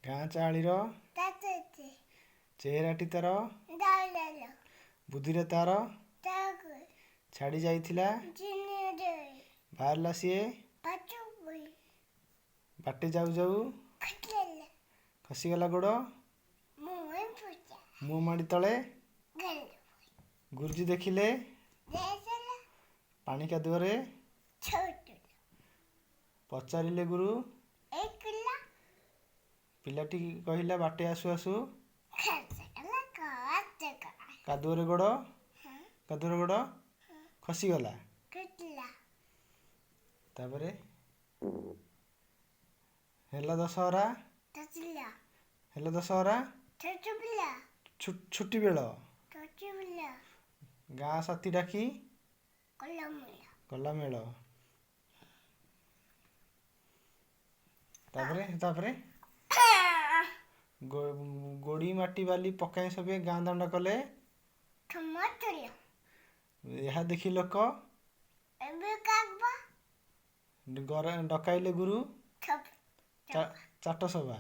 ଗାଁ ଚାଳିର ଚେହେରାଟି ତାର ବୁଦ୍ଧିରେ ତାର ଛାଡ଼ି ଯାଇଥିଲା ବାହାରିଲା ସିଏ ବାଟେ ଯାଉ ଯାଉ ଖସିଗଲା ଗୋଡ଼ ମୁହଁ ମାଡ଼ି ତଳେ ଗୁରୁଜୀ ଦେଖିଲେ ପାଣି କାଦୁଅରେ ପଚାରିଲେ ଗୁରୁ ପିଲାଟି କହିଲା ବାଟେ ଆସୁ ଆସୁ କାଦୁଅରେ ଗୋଡ଼ ଖସିଗଲା। ତାପରେ ହେଲା ଦଶହରା ଛୁଟି ବେଳ ଗାଁ ସାଥୀ ଡାକି କଲା ମେଳ। ତାପରେ ଗୋଡ଼ି ମାଟି ବାଲି ପକାଇ ସବେ ଗାଁ ଦାଣ୍ଡ କଲେ ଏହା ଦେଖି ଲୋକ ଡକାଇଲେ ଗୁରୁ ଚାଟସଭା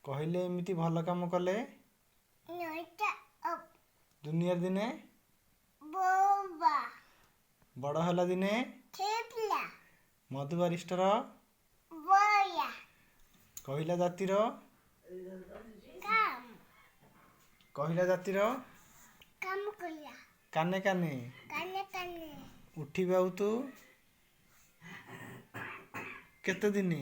କହିଲେ ଏମିତି ଭଲ କାମ କଲେ ଦୁନିଆରେ ଦିନେ ବଡ଼ ହେଲା ଦିନେ ମଧୁ ବାରିଷ୍ଟର କହିଲା ଜାତିର କାନେ କାନେ ଉଠିବେ ଆଉ ତୁ କେତେ ଦିନି।